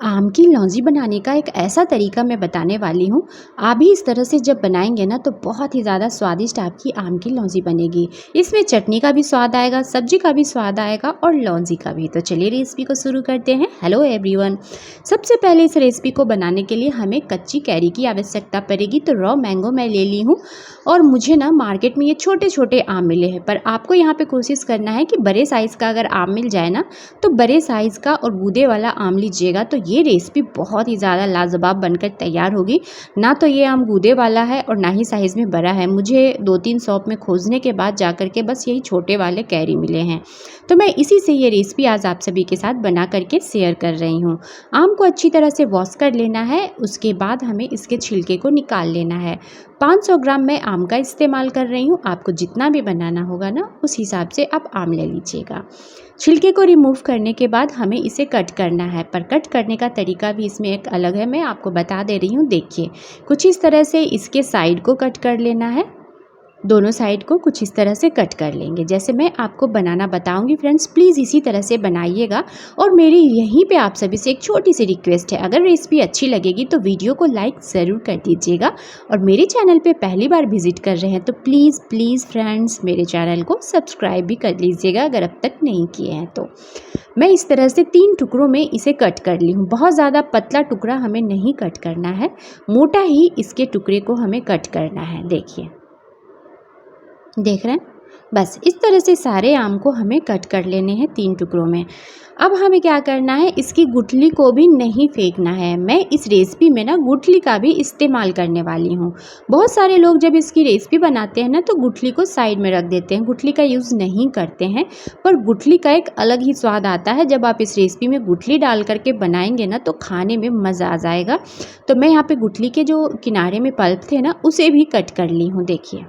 आम की लौंजी बनाने का एक ऐसा तरीका मैं बताने वाली हूँ। आप भी इस तरह से जब बनाएंगे ना तो बहुत ही ज़्यादा स्वादिष्ट आपकी आम की लौंजी बनेगी। इसमें चटनी का भी स्वाद आएगा, सब्जी का भी स्वाद आएगा और लौंजी का भी। तो चलिए रेसिपी को शुरू करते हैं। हेलो एवरीवन, सबसे पहले इस रेसिपी को बनाने के लिए हमें कच्ची कैरी की आवश्यकता पड़ेगी। तो रॉ मैंगो मैं ले ली हूँ और मुझे ना मार्केट में ये छोटे छोटे आम मिले हैं, पर आपको यहाँ पे कोशिश करना है कि बड़े साइज़ का अगर आम मिल जाए ना तो बड़े साइज़ का और गूदे वाला आम लीजिएगा। तो ये रेसिपी बहुत ही ज़्यादा लाजवाब बनकर तैयार होगी। ना तो ये आम गूदे वाला है और ना ही साइज़ में बड़ा है। मुझे 2-3 शॉप में खोजने के बाद जाकर के बस यही छोटे वाले कैरी मिले हैं। तो मैं इसी से ये रेसिपी आज आप सभी के साथ बना करके शेयर कर रही हूँ। आम को अच्छी तरह से वॉश कर लेना है, उसके बाद हमें इसके छिलके को निकाल लेना है। 500 ग्राम मैं आम का इस्तेमाल कर रही हूँ। आपको जितना भी बनाना होगा ना उस हिसाब से आप आम ले लीजिएगा। छिलके को रिमूव करने के बाद हमें इसे कट करना है, पर कट करने का तरीका भी इसमें एक अलग है, मैं आपको बता दे रही हूँ। देखिए, कुछ इस तरह से इसके साइड को कट कर लेना है। दोनों साइड को कुछ इस तरह से कट कर लेंगे, जैसे मैं आपको बनाना बताऊंगी। फ्रेंड्स, प्लीज़ इसी तरह से बनाइएगा। और मेरी यहीं पे आप सभी से एक छोटी सी रिक्वेस्ट है, अगर रेसिपी अच्छी लगेगी तो वीडियो को लाइक ज़रूर कर दीजिएगा। और मेरे चैनल पे पहली बार विजिट कर रहे हैं तो प्लीज़ प्लीज़ फ्रेंड्स मेरे चैनल को सब्सक्राइब भी कर लीजिएगा अगर अब तक नहीं किए हैं तो। मैं इस तरह से 3 टुकड़ों में इसे कट कर ली हूँ। बहुत ज़्यादा पतला टुकड़ा हमें नहीं कट करना है, मोटा ही इसके टुकड़े को हमें कट करना है। देखिए, देख रहे हैं, बस इस तरह से सारे आम को हमें कट कर लेने हैं 3 टुकड़ों में। अब हमें क्या करना है, इसकी गुठली को भी नहीं फेंकना है। मैं इस रेसिपी में ना गुठली का भी इस्तेमाल करने वाली हूँ। बहुत सारे लोग जब इसकी रेसिपी बनाते हैं ना तो गुठली को साइड में रख देते हैं, गुठली का यूज़ नहीं करते हैं। पर गुठली का एक अलग ही स्वाद आता है। जब आप इस रेसिपी में गुठली डाल करके बनाएंगे ना तो खाने में मज़ा आ जाएगा। तो मैं यहाँ पे गुठली के जो किनारे में पल्प थे ना उसे भी कट कर ली हूँ। देखिए,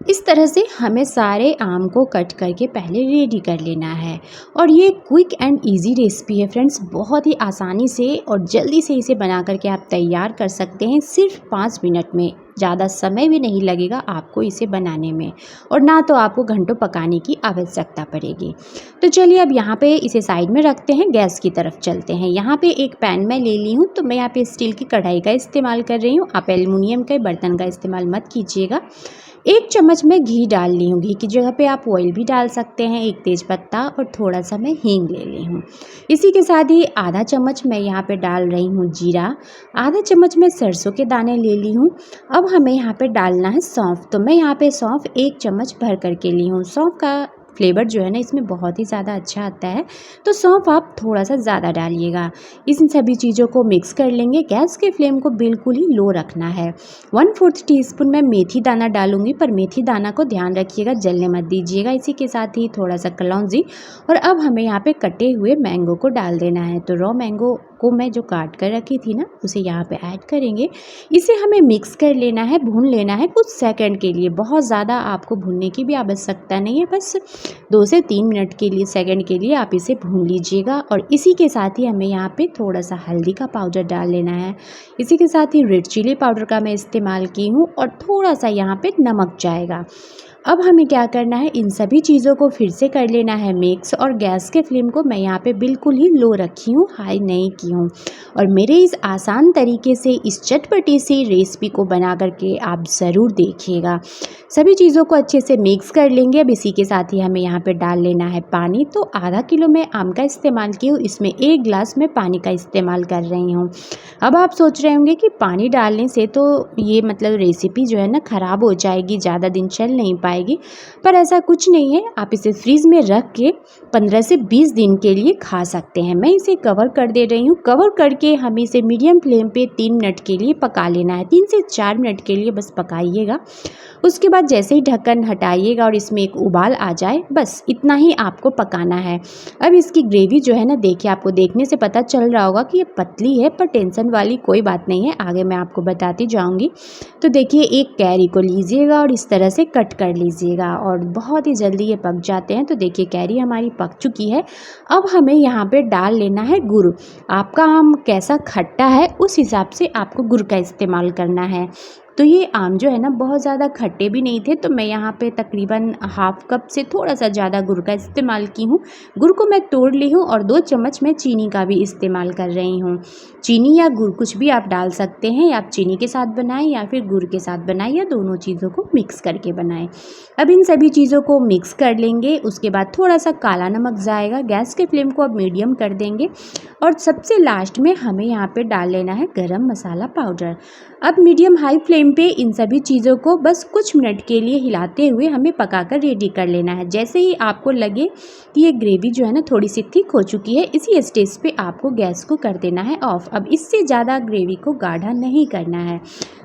इस तरह से हमें सारे आम को कट करके पहले रेडी कर लेना है। और ये क्विक एंड इजी रेसिपी है फ्रेंड्स, बहुत ही आसानी से और जल्दी से इसे बना करके आप तैयार कर सकते हैं सिर्फ 5 मिनट में। ज़्यादा समय भी नहीं लगेगा आपको इसे बनाने में, और ना तो आपको घंटों पकाने की आवश्यकता पड़ेगी। तो चलिए अब यहाँ पे इसे साइड में रखते हैं, गैस की तरफ चलते हैं। यहाँ पे एक पैन मैं ले ली हूँ, तो मैं यहाँ पे स्टील की कढ़ाई का इस्तेमाल कर रही हूँ। आप एल्युमिनियम के बर्तन का इस्तेमाल मत कीजिएगा। 1 चम्मच मैं घी डाल ली हूँ। घी की जगह पे आप ऑयल भी डाल सकते हैं। एक तेज़पत्ता और थोड़ा सा मैं हींग ले ली हूँ। इसी के साथ ही आधा चम्मच मैं यहाँ पे डाल रही हूँ जीरा। आधा चम्मच मैं सरसों के दाने ले ली हूँ। अब हमें यहाँ पे डालना है सौंफ। तो मैं यहाँ पे सौंफ 1 चम्मच भर करके ली हूँ। सौंफ का फ्लेवर जो है ना इसमें बहुत ही ज़्यादा अच्छा आता है, तो सौंफ आप थोड़ा सा ज़्यादा डालिएगा। इन सभी चीज़ों को मिक्स कर लेंगे। गैस के फ्लेम को बिल्कुल ही लो रखना है। 1/4 टीस्पून मैं मेथी दाना डालूंगी, पर मेथी दाना को ध्यान रखिएगा, जलने मत दीजिएगा। इसी के साथ ही थोड़ा सा कलौंजी। और अब हमें यहाँ पे कटे हुए मैंगो को डाल देना है। तो रॉ मैंगो को मैं जो काट कर रखी थी ना उसे यहाँ पे ऐड करेंगे। इसे हमें मिक्स कर लेना है, भून लेना है कुछ सेकंड के लिए। बहुत ज़्यादा आपको भूनने की भी आवश्यकता नहीं है, बस 2 से 3 मिनट के लिए, सेकंड के लिए आप इसे भून लीजिएगा। और इसी के साथ ही हमें यहाँ पे थोड़ा सा हल्दी का पाउडर डाल लेना है। इसी के साथ ही रेड चिली पाउडर का मैं इस्तेमाल की हूँ और थोड़ा सा यहाँ पे नमक जाएगा। अब हमें क्या करना है, इन सभी चीज़ों को फिर से कर लेना है मिक्स। और गैस के फ्लेम को मैं यहाँ पे बिल्कुल ही लो रखी हूँ, हाई नहीं की हूँ। और मेरे इस आसान तरीके से इस चटपटी सी रेसिपी को बना करके आप ज़रूर देखिएगा। सभी चीज़ों को अच्छे से मिक्स कर लेंगे। अब इसी के साथ ही हमें यहाँ पे डाल लेना है पानी। तो आधा किलो मैं आम का इस्तेमाल की हूँ, इसमें 1 गिलास में पानी का इस्तेमाल कर रही हूँ। अब आप सोच रहे होंगे कि पानी डालने से तो ये मतलब रेसिपी जो है ना ख़राब हो जाएगी, ज़्यादा दिन चल नहीं पाएगी, पर ऐसा कुछ नहीं है। आप इसे फ्रीज़ में रख के 15 से 20 दिन के लिए खा सकते हैं। मैं इसे कवर कर दे रही हूँ। कवर करके हमें इसे मीडियम फ्लेम पे 3 मिनट के लिए पका लेना है। 3 से 4 मिनट के लिए बस पकाइएगा। उसके बाद जैसे ही ढक्कन हटाइएगा और इसमें एक उबाल आ जाए, बस इतना ही आपको पकाना है। अब इसकी ग्रेवी जो है ना, देखिए, आपको देखने से पता चल रहा होगा कि ये पतली है, पर टेंशन वाली कोई बात नहीं है, आगे मैं आपको बताती जाऊंगी। तो देखिए, एक कैरी को लीजिएगा और इस तरह से कट कर लीजिएगा और बहुत ही जल्दी ये पक जाते हैं। तो देखिए, कैरी हमारी पक चुकी है। अब हमें यहाँ पे डाल लेना है गुड़। आपका आम कैसा खट्टा है उस हिसाब से आपको गुड़ का इस्तेमाल करना है। तो ये आम जो है ना बहुत ज़्यादा खट्टे भी नहीं थे, तो मैं यहाँ पे तकरीबन हाफ कप से थोड़ा सा ज़्यादा गुड़ का इस्तेमाल की हूँ। गुड़ को मैं तोड़ ली हूँ और 2 चम्मच मैं चीनी का भी इस्तेमाल कर रही हूँ। चीनी या गुड़ कुछ भी आप डाल सकते हैं, या आप चीनी के साथ बनाएं या फिर गुड़ के साथ बनाएं, या दोनों चीज़ों को मिक्स करके बनाएं। अब इन सभी चीज़ों को मिक्स कर लेंगे। उसके बाद थोड़ा सा काला नमक जाएगा। गैस के फ्लेम को अब मीडियम कर देंगे और सबसे लास्ट में हमें यहाँ पे डाल लेना है गरम मसाला पाउडर। अब मीडियम हाई फ्लेम पे इन सभी चीज़ों को बस कुछ मिनट के लिए हिलाते हुए हमें पकाकर रेडी कर लेना है। जैसे ही आपको लगे कि ये ग्रेवी जो है ना थोड़ी सी थिक हो चुकी है, इसी स्टेज पे आपको गैस को कर देना है ऑफ। अब इससे ज़्यादा ग्रेवी को गाढ़ा नहीं करना है।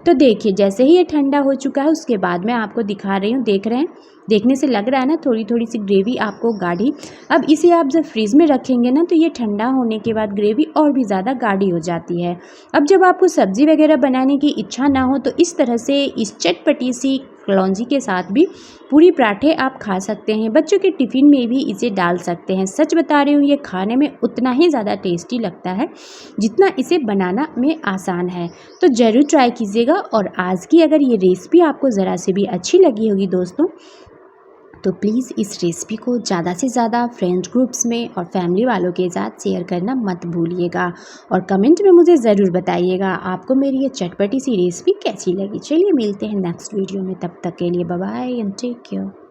तो देखिए जैसे ही ये ठंडा हो चुका है उसके बाद मैं आपको दिखा रही हूँ, देख रहे हैं, देखने से लग रहा है ना थोड़ी थोड़ी सी ग्रेवी आपको गाढ़ी। अब इसे आप जब फ्रीज में रखेंगे ना तो ये ठंडा होने के बाद ग्रेवी और भी ज़्यादा गाढ़ी हो जाती है। अब जब आपको सब्ज़ी वगैरह बनाने की इच्छा ना हो तो इस तरह से इस चटपटी सी कलौंजी के साथ भी पूरी पराठे आप खा सकते हैं। बच्चों के टिफ़िन में भी इसे डाल सकते हैं। सच बता रही हूँ, ये खाने में उतना ही ज़्यादा टेस्टी लगता है जितना इसे बनाना में आसान है। तो ज़रूर ट्राई कीजिएगा। और आज की अगर ये रेसिपी आपको ज़रा से भी अच्छी लगी होगी दोस्तों, तो प्लीज़ इस रेसिपी को ज़्यादा से ज़्यादा फ्रेंड्स ग्रुप्स में और फैमिली वालों के साथ शेयर करना मत भूलिएगा। और कमेंट में मुझे ज़रूर बताइएगा आपको मेरी ये चटपटी सी रेसिपी कैसी लगी। चलिए मिलते हैं नेक्स्ट वीडियो में, तब तक के लिए bye bye and take care.